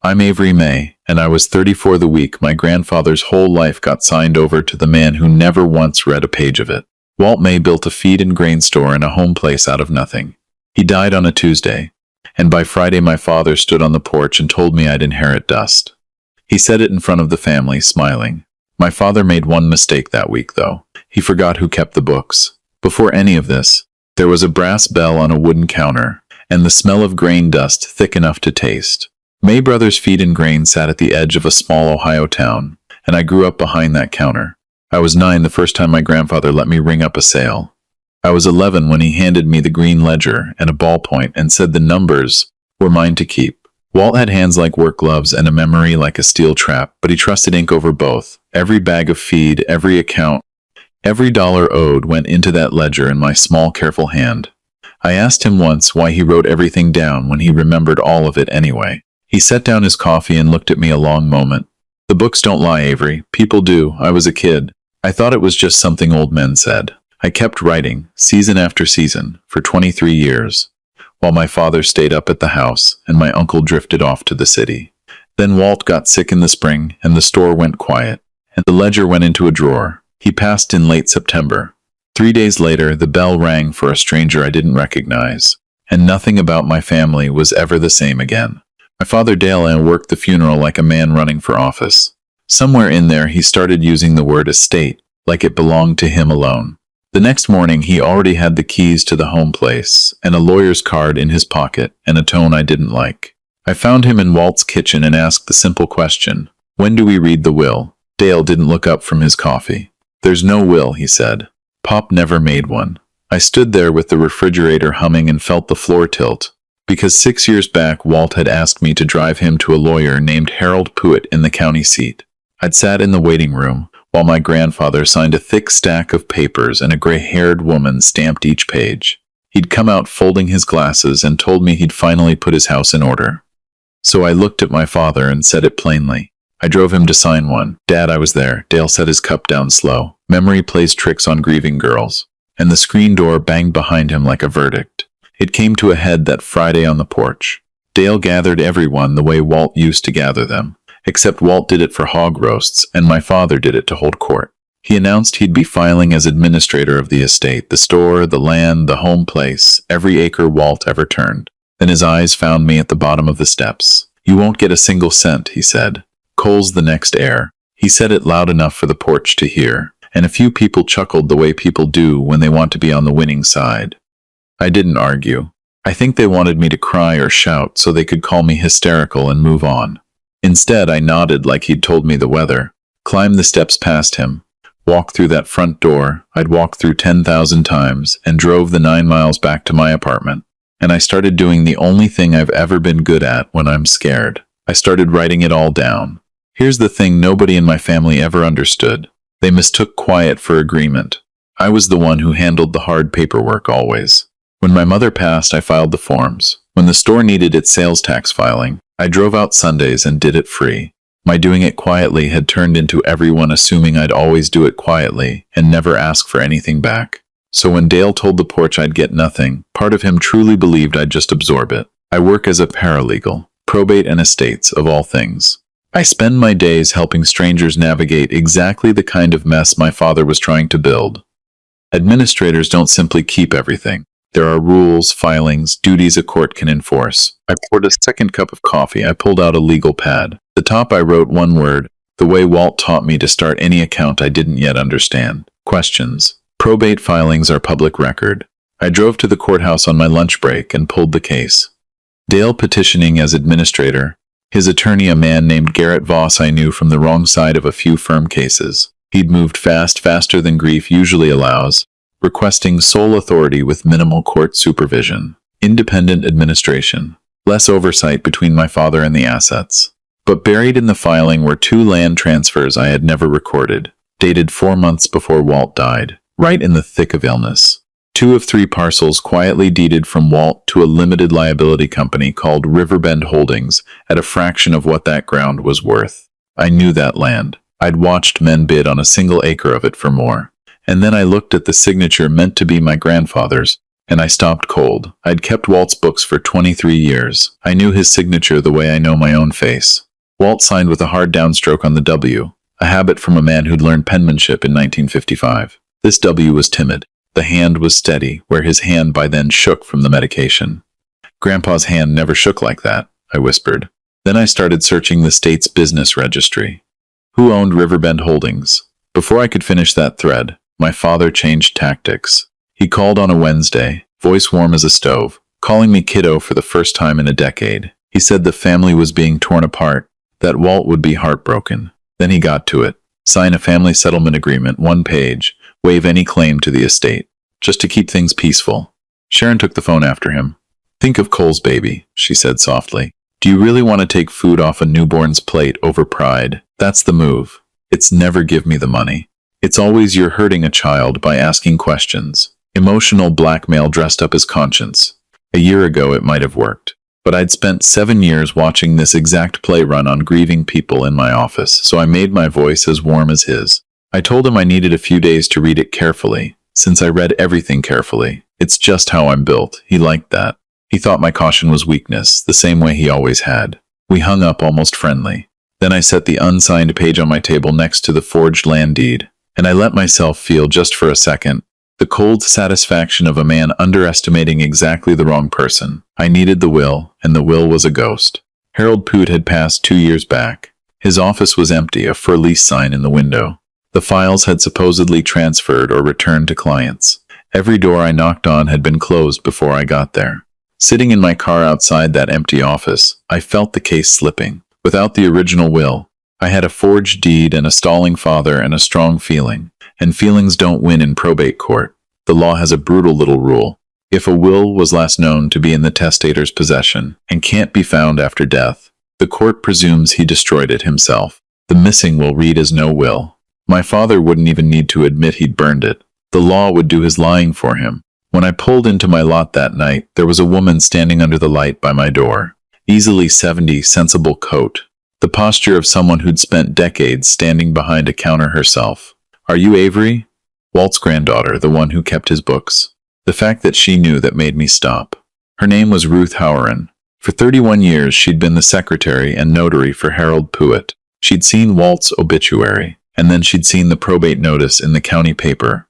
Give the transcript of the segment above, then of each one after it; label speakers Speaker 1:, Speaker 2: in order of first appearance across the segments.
Speaker 1: I'm Avery May, and I was 34 the week my grandfather's whole life got signed over to the man who never once read a page of it. Walt May built a feed and grain store and a home place out of nothing. He died on a Tuesday, and by Friday my father stood on the porch and told me I'd inherit dust. He said it in front of the family, smiling. My father made one mistake that week, though. He forgot who kept the books. Before any of this, there was a brass bell on a wooden counter, and the smell of grain dust thick enough to taste. May Brothers Feed and Grain sat at the edge of a small Ohio town, and I grew up behind that counter. I was 9 the first time my grandfather let me ring up a sale. I was 11 when he handed me the green ledger and a ballpoint and said the numbers were mine to keep. Walt had hands like work gloves and a memory like a steel trap, but he trusted ink over both. Every bag of feed, every account, every dollar owed went into that ledger in my small, careful hand. I asked him once why he wrote everything down when he remembered all of it anyway. He set down his coffee and looked at me a long moment. The books don't lie, Avery. People do. I was a kid. I thought it was just something old men said. I kept writing, season after season, for 23 years, while my father stayed up at the house and my uncle drifted off to the city. Then Walt got sick in the spring and the store went quiet, and the ledger went into a drawer. He passed in late September. 3 days later, the bell rang for a stranger I didn't recognize, and nothing about my family was ever the same again. My father Dale worked the funeral like a man running for office. Somewhere in there he started using the word estate, like it belonged to him alone. The next morning he already had the keys to the home place, and a lawyer's card in his pocket, and a tone I didn't like. I found him in Walt's kitchen and asked the simple question, "When do we read the will?" Dale didn't look up from his coffee. "There's no will," he said. "Pop never made one." I stood there with the refrigerator humming and felt the floor tilt, because 6 years back Walt had asked me to drive him to a lawyer named Harold Puett in the county seat. I'd sat in the waiting room while my grandfather signed a thick stack of papers and a gray-haired woman stamped each page. He'd come out folding his glasses and told me he'd finally put his house in order. So I looked at my father and said it plainly. I drove him to sign one. "Dad, I was there." Dale set his cup down slow. Memory plays tricks on grieving girls. And the screen door banged behind him like a verdict. It came to a head that Friday on the porch. Dale gathered everyone the way Walt used to gather them, except Walt did it for hog roasts, and my father did it to hold court. He announced he'd be filing as administrator of the estate, the store, the land, the home place, every acre Walt ever turned. Then his eyes found me at the bottom of the steps. "You won't get a single cent," he said. "Cole's the next heir." He said it loud enough for the porch to hear, and a few people chuckled the way people do when they want to be on the winning side. I didn't argue. I think they wanted me to cry or shout so they could call me hysterical and move on. Instead, I nodded like he'd told me the weather, climbed the steps past him, walked through that front door I'd walked through 10,000 times, and drove the 9 miles back to my apartment. And I started doing the only thing I've ever been good at when I'm scared. I started writing it all down. Here's the thing nobody in my family ever understood. They mistook quiet for agreement. I was the one who handled the hard paperwork always. When my mother passed, I filed the forms. When the store needed its sales tax filing, I drove out Sundays and did it free. My doing it quietly had turned into everyone assuming I'd always do it quietly and never ask for anything back. So when Dale told the porch I'd get nothing, part of him truly believed I'd just absorb it. I work as a paralegal, probate and estates of all things. I spend my days helping strangers navigate exactly the kind of mess my father was trying to build. Administrators don't simply keep everything. There are rules, filings, duties a court can enforce. I poured a second cup of coffee. I pulled out a legal pad. At the top I wrote one word, the way Walt taught me to start any account I didn't yet understand. Questions. Probate filings are public record. I drove to the courthouse on my lunch break and pulled the case. Dale petitioning as administrator. His attorney a man named Garrett Voss I knew from the wrong side of a few firm cases. He'd moved faster than grief usually allows, requesting sole authority with minimal court supervision, independent administration, less oversight between my father and the assets. But buried in the filing were 2 land transfers I had never recorded, dated 4 months before Walt died, right in the thick of illness. 2 of 3 parcels quietly deeded from Walt to a limited liability company called Riverbend Holdings at a fraction of what that ground was worth. I knew that land. I'd watched men bid on a single acre of it for more. And then I looked at the signature meant to be my grandfather's, And I stopped cold. I'd kept Walt's books for 23 years. I knew his signature the way I know my own face. Walt signed with a hard downstroke on the W, a habit from a man who'd learned penmanship in 1955. This W was timid. The hand was steady, where his hand by then shook from the medication. Grandpa's hand never shook like that, I whispered. Then I started searching the state's business registry. Who owned Riverbend Holdings? Before I could finish that thread, my father changed tactics. He called on a Wednesday, voice warm as a stove, calling me kiddo for the first time in a decade. He said the family was being torn apart, that Walt would be heartbroken. Then he got to it. Sign a family settlement agreement, 1 page, waive any claim to the estate, just to keep things peaceful. Sharon took the phone after him. Think of Cole's baby, she said softly. Do you really want to take food off a newborn's plate over pride? That's the move. It's never give me the money. It's always you're hurting a child by asking questions. Emotional blackmail dressed up as conscience. A year ago it might have worked. But I'd spent 7 years watching this exact play run on grieving people in my office, so I made my voice as warm as his. I told him I needed a few days to read it carefully, since I read everything carefully. It's just how I'm built. He liked that. He thought my caution was weakness, the same way he always had. We hung up almost friendly. Then I set the unsigned page on my table next to the forged land deed, and I let myself feel just for a second the cold satisfaction of a man underestimating exactly the wrong person. I needed the will, and the will was a ghost. Harold Poot had passed 2 years back. His office was empty, a for lease sign in the window. The files had supposedly transferred or returned to clients. Every door I knocked on had been closed before I got there. Sitting in my car outside that empty office, I felt the case slipping. Without the original will, I had a forged deed and a stalling father and a strong feeling. And feelings don't win in probate court. The law has a brutal little rule. If a will was last known to be in the testator's possession and can't be found after death, the court presumes he destroyed it himself. The missing will read as no will. My father wouldn't even need to admit he'd burned it. The law would do his lying for him. When I pulled into my lot that night, there was a woman standing under the light by my door. Easily 70, sensible coat. The posture of someone who'd spent decades standing behind a counter herself. Are you Avery? Walt's granddaughter, the one who kept his books. The fact that she knew that made me stop. Her name was Ruth Howren. For 31 years, she'd been the secretary and notary for Harold Poot. She'd seen Walt's obituary, and then she'd seen the probate notice in the county paper.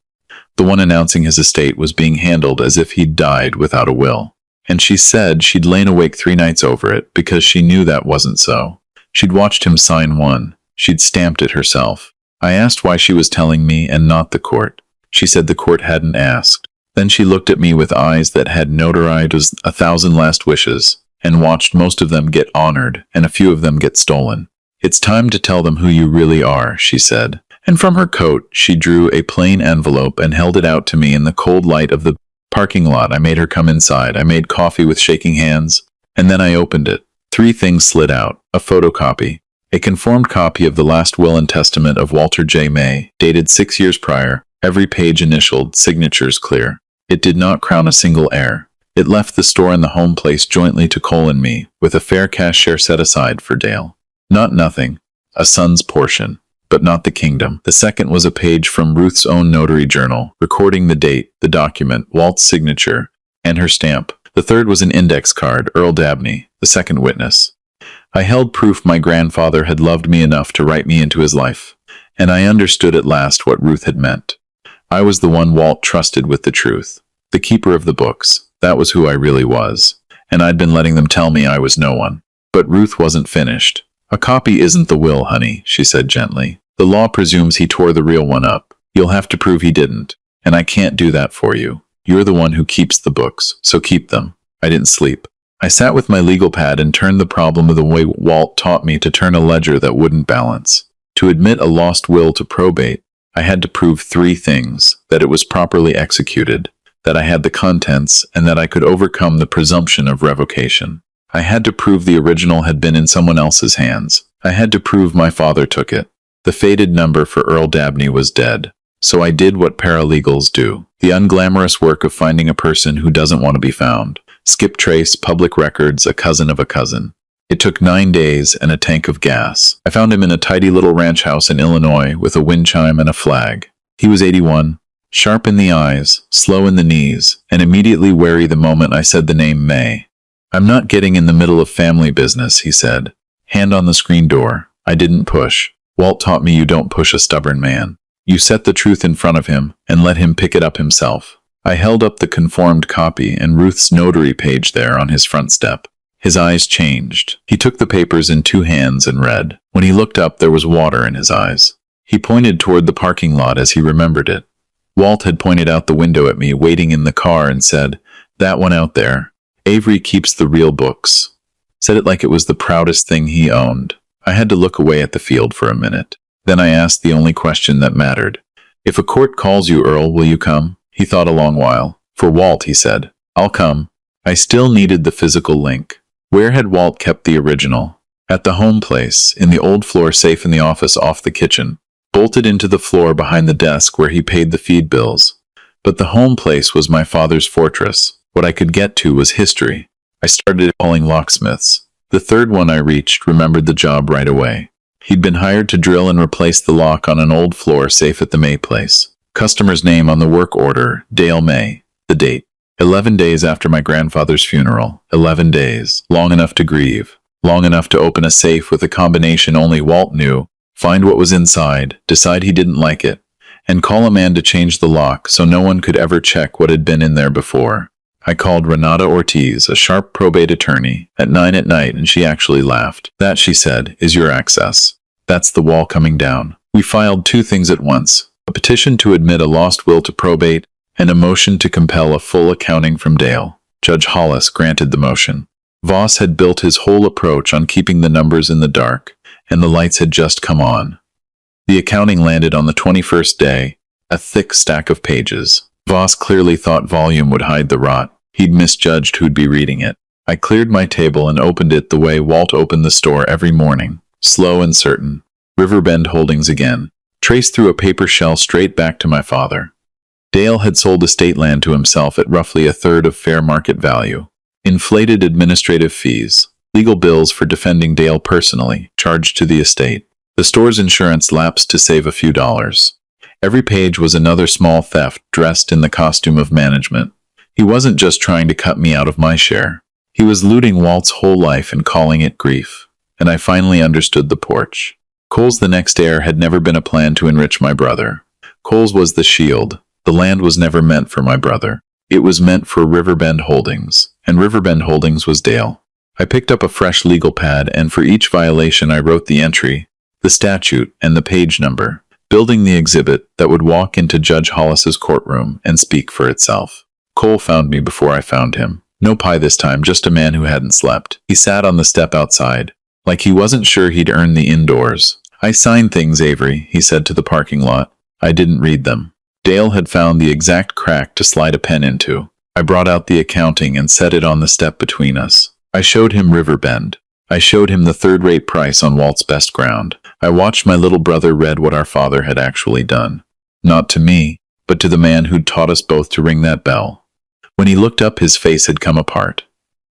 Speaker 1: The one announcing his estate was being handled as if he'd died without a will. And she said she'd lain awake 3 nights over it because she knew that wasn't so. She'd watched him sign one. She'd stamped it herself. I asked why she was telling me and not the court. She said the court hadn't asked. Then she looked at me with eyes that had notarized 1,000 last wishes, and watched most of them get honored and a few of them get stolen. It's time to tell them who you really are, she said. And from her coat, she drew a plain envelope and held it out to me in the cold light of the parking lot. I made her come inside. I made coffee with shaking hands, and then I opened it. 3 things slid out. A photocopy. A conformed copy of the last will and testament of Walter J. May, dated 6 years prior, every page initialed, signatures clear. It did not crown a single heir. It left the store and the home place jointly to Cole and me, with a fair cash share set aside for Dale. Not nothing. A son's portion, but not the kingdom. The second was a page from Ruth's own notary journal, recording the date, the document, Walt's signature, and her stamp. The third was an index card, Earl Dabney, the second witness. I held proof my grandfather had loved me enough to write me into his life, and I understood at last what Ruth had meant. I was the one Walt trusted with the truth, the keeper of the books. That was who I really was, and I'd been letting them tell me I was no one. But Ruth wasn't finished. A copy isn't the will, honey, she said gently. The law presumes he tore the real one up. You'll have to prove he didn't, and I can't do that for you. You're the one who keeps the books, so keep them. I didn't sleep. I sat with my legal pad and turned the problem of the way Walt taught me to turn a ledger that wouldn't balance. To admit a lost will to probate, I had to prove 3 things: that it was properly executed, that I had the contents, and that I could overcome the presumption of revocation. I had to prove the original had been in someone else's hands. I had to prove my father took it. The fated number for Earl Dabney was dead. So I did what paralegals do, the unglamorous work of finding a person who doesn't want to be found. Skip trace, public records, a cousin of a cousin. It took 9 days and a tank of gas. I found him in a tidy little ranch house in Illinois with a wind chime and a flag. He was 81, Sharp in the eyes, slow in the knees, and immediately wary the moment I said the name May. "I'm not getting in the middle of family business," he said. Hand on the screen door. I didn't push. Walt taught me you don't push a stubborn man. You set the truth in front of him and let him pick it up himself. I held up the conformed copy and Ruth's notary page there on his front step. His eyes changed. He took the papers in 2 hands and read. When he looked up, there was water in his eyes. He pointed toward the parking lot as he remembered it. Walt had pointed out the window at me waiting in the car and said, "That one out there. Avery keeps the real books." Said it like it was the proudest thing he owned. I had to look away at the field for a minute. Then I asked the only question that mattered. "If a court calls you, Earl, will you come?" He thought a long while. "For Walt," he said. "I'll come." I still needed the physical link. Where had Walt kept the original? At the home place, in the old floor safe in the office off the kitchen, bolted into the floor behind the desk where he paid the feed bills. But the home place was my father's fortress. What I could get to was history. I started calling locksmiths. The third one I reached remembered the job right away. He'd been hired to drill and replace the lock on an old floor safe at the May place. Customer's name on the work order, Dale May. The date. 11 days after my grandfather's funeral. 11 days. Long enough to grieve. Long enough to open a safe with a combination only Walt knew, find what was inside, decide he didn't like it, and call a man to change the lock so no one could ever check what had been in there before. I called Renata Ortiz, a sharp probate attorney, at 9 at night, and she actually laughed. "That," she said, "is your access. That's the wall coming down." We filed 2 things at once, a petition to admit a lost will to probate, and a motion to compel a full accounting from Dale. Judge Hollis granted the motion. Voss had built his whole approach on keeping the numbers in the dark, and the lights had just come on. The accounting landed on the 21st day, a thick stack of pages. Voss clearly thought volume would hide the rot. He'd misjudged who'd be reading it. I cleared my table and opened it the way Walt opened the store every morning, slow and certain. Riverbend Holdings again. Traced through a paper shell straight back to my father. Dale had sold estate land to himself at roughly a third of fair market value. Inflated administrative fees, legal bills for defending Dale personally, charged to the estate. The store's insurance lapsed to save a few dollars. Every page was another small theft dressed in the costume of management. He wasn't just trying to cut me out of my share. He was looting Walt's whole life and calling it grief. And I finally understood the porch. Cole's the next heir had never been a plan to enrich my brother. Cole's was the shield. The land was never meant for my brother. It was meant for Riverbend Holdings, and Riverbend Holdings was Dale. I picked up a fresh legal pad, and for each violation I wrote the entry, the statute, and the page number, building the exhibit that would walk into Judge Hollis's courtroom and speak for itself. Cole found me before I found him. No pie this time, just a man who hadn't slept. He sat on the step outside, like he wasn't sure he'd earned the indoors. "I signed things, Avery," he said to the parking lot. I didn't read them. Dale had found the exact crack to slide a pen into. I brought out the accounting and set it on the step between us. I showed him Riverbend. I showed him the third-rate price on Walt's best ground. I watched my little brother read what our father had actually done. Not to me, but to the man who'd taught us both to ring that bell. When he looked up, his face had come apart.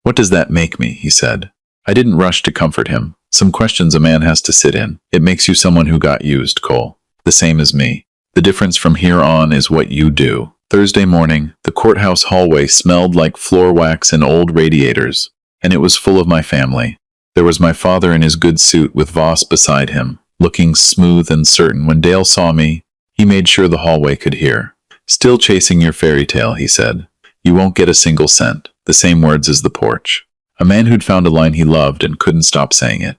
Speaker 1: "What does that make me?" he said. I didn't rush to comfort him. Some questions a man has to sit in. "It makes you someone who got used, Cole. The same as me. The difference from here on is what you do." Thursday morning, the courthouse hallway smelled like floor wax and old radiators, and it was full of my family. There was my father in his good suit with Voss beside him, looking smooth and certain. When Dale saw me, he made sure the hallway could hear. "Still chasing your fairy tale," he said. "You won't get a single cent." The same words as the porch. A man who'd found a line he loved and couldn't stop saying it.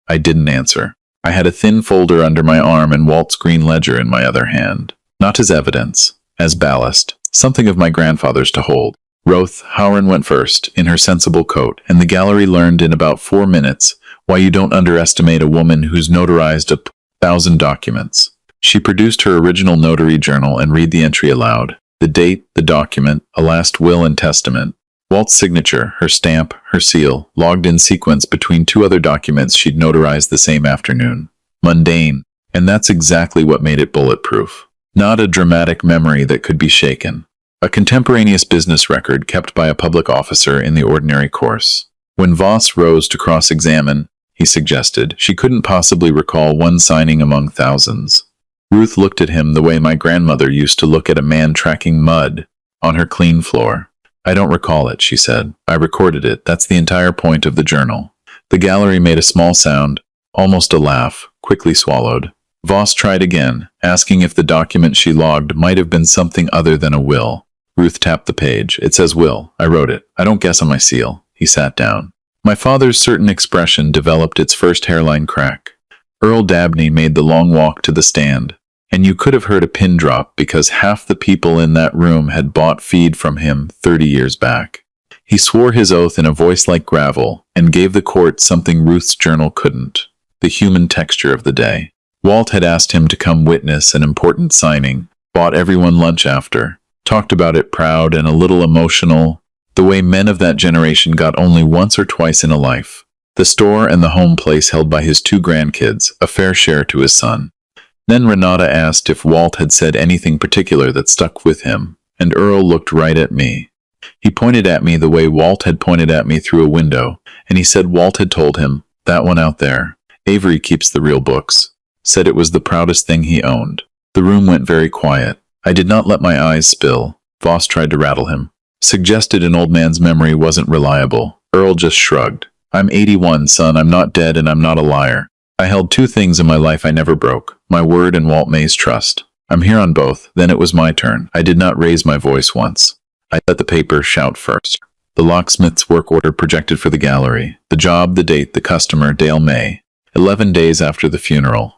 Speaker 1: I didn't answer. I had a thin folder under my arm and Walt's green ledger in my other hand. Not as evidence, as ballast, something of my grandfather's to hold. Roth Howren went first, in her sensible coat, and the gallery learned in about 4 minutes why you don't underestimate a woman who's notarized 1,000 documents. She produced her original notary journal and read the entry aloud. The date, the document, a last will and testament. Walt's signature, her stamp, her seal, logged in sequence between 2 other documents she'd notarized the same afternoon. Mundane. And that's exactly what made it bulletproof. Not a dramatic memory that could be shaken. A contemporaneous business record kept by a public officer in the ordinary course. When Voss rose to cross-examine, he suggested she couldn't possibly recall one signing among thousands. Ruth looked at him the way my grandmother used to look at a man tracking mud on her clean floor. I don't recall it, she said. I recorded it. That's the entire point of the journal. The gallery made a small sound, almost a laugh, quickly swallowed. Voss tried again, asking if the document she logged might have been something other than a will. Ruth tapped the page. It says will. I wrote it. I don't guess on my seal. He sat down. My father's certain expression developed its first hairline crack. Earl Dabney made the long walk to the stand, and you could have heard a pin drop because half the people in that room had bought feed from him 30 years back. He swore his oath in a voice like gravel and gave the court something Ruth's journal couldn't, the human texture of the day. Walt had asked him to come witness an important signing, bought everyone lunch after, talked about it proud and a little emotional, the way men of that generation got only once or twice in a life. The store and the home place held by his 2 grandkids, a fair share to his son. Then Renata asked if Walt had said anything particular that stuck with him, and Earl looked right at me. He pointed at me the way Walt had pointed at me through a window, and he said Walt had told him, that one out there, Avery keeps the real books, said it was the proudest thing he owned. The room went very quiet. I did not let my eyes spill. Voss tried to rattle him. Suggested an old man's memory wasn't reliable. Earl just shrugged. I'm 81, son. I'm not dead and I'm not a liar. I held 2 things in my life I never broke, my word and Walt May's trust. I'm here on both. Then it was my turn. I did not raise my voice once. I let the paper shout first. The locksmith's work order projected for the gallery. The job, the date, the customer, Dale May. 11 days after the funeral.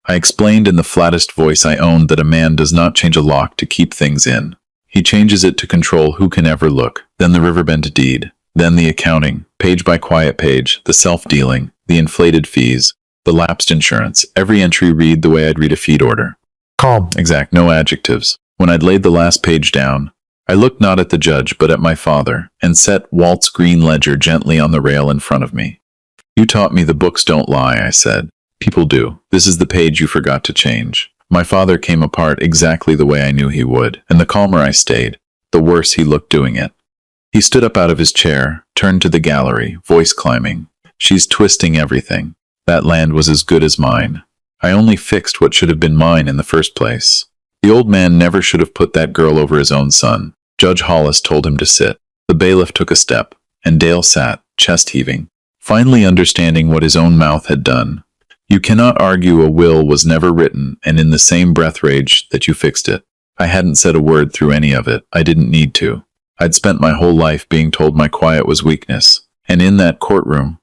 Speaker 1: I explained in the flattest voice I owned that a man does not change a lock to keep things in. He changes it to control who can ever look. Then the Riverbend deed. Then the accounting, page by quiet page, the self-dealing, the inflated fees, the lapsed insurance. Every entry read the way I'd read a feed order.
Speaker 2: Calm.
Speaker 1: Exact, no adjectives. When I'd laid the last page down, I looked not at the judge but at my father, and set Walt's green ledger gently on the rail in front of me. You taught me the books don't lie, I said. People do. This is the page you forgot to change. My father came apart exactly the way I knew he would, and the calmer I stayed, the worse he looked doing it. He stood up out of his chair, turned to the gallery, voice climbing. She's twisting everything. That land was as good as mine. I only fixed what should have been mine in the first place. The old man never should have put that girl over his own son. Judge Hollis told him to sit. The bailiff took a step, and Dale sat, chest heaving, finally understanding what his own mouth had done. You cannot argue a will was never written and in the same breath rage that you fixed it. I hadn't said a word through any of it. I didn't need to. I'd spent my whole life being told my quiet was weakness. And in that courtroom,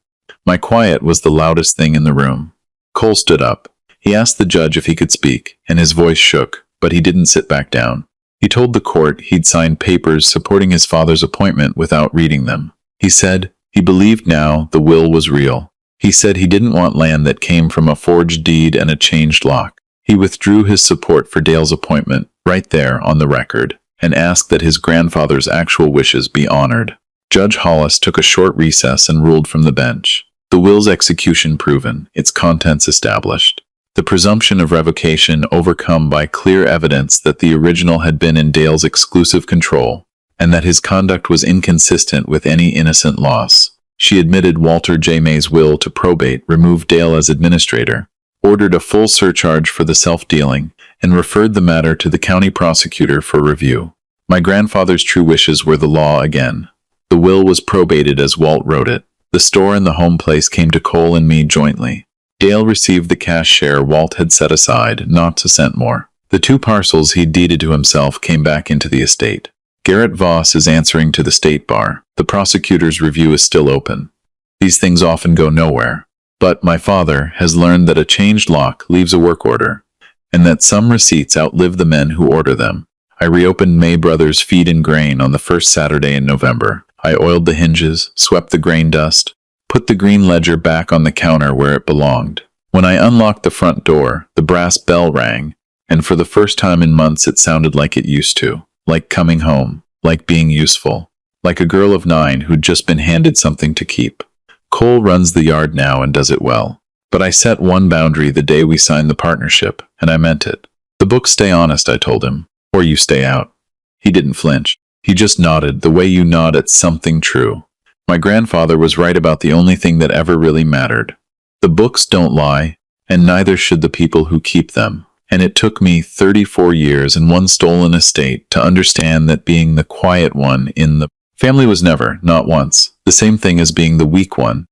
Speaker 1: my quiet was the loudest thing in the room. Cole stood up. He asked the judge if he could speak, and his voice shook, but he didn't sit back down. He told the court he'd signed papers supporting his father's appointment without reading them. He said he believed now the will was real. He said he didn't want land that came from a forged deed and a changed lock. He withdrew his support for Dale's appointment, right there on the record, and asked that his grandfather's actual wishes be honored. Judge Hollis took a short recess and ruled from the bench. The will's execution proven, its contents established. The presumption of revocation overcome by clear evidence that the original had been in Dale's exclusive control, and that his conduct was inconsistent with any innocent loss. She admitted Walter J. May's will to probate, removed Dale as administrator, ordered a full surcharge for the self-dealing, and referred the matter to the county prosecutor for review. My grandfather's true wishes were the law again. The will was probated as Walt wrote it. The store and the home place came to Cole and me jointly. Dale received the cash share Walt had set aside, not a cent more. The 2 parcels he'd deeded to himself came back into the estate. Garrett Voss is answering to the state bar. The prosecutor's review is still open. These things often go nowhere. But my father has learned that a changed lock leaves a work order, and that some receipts outlive the men who order them. I reopened May Brothers Feed and Grain on the first Saturday in November. I oiled the hinges, swept the grain dust, put the green ledger back on the counter where it belonged. When I unlocked the front door, the brass bell rang, and for the first time in months it sounded like it used to. Like coming home, like being useful, like a girl of 9 who'd just been handed something to keep. Cole runs the yard now and does it well. But I set one boundary the day we signed the partnership, and I meant it. The books stay honest, I told him, or you stay out. He didn't flinch. He just nodded the way you nod at something true. My grandfather was right about the only thing that ever really mattered. The books don't lie, and neither should the people who keep them. And it took me 34 years and one stolen estate to understand that being the quiet one in the family was never, not once, the same thing as being the weak one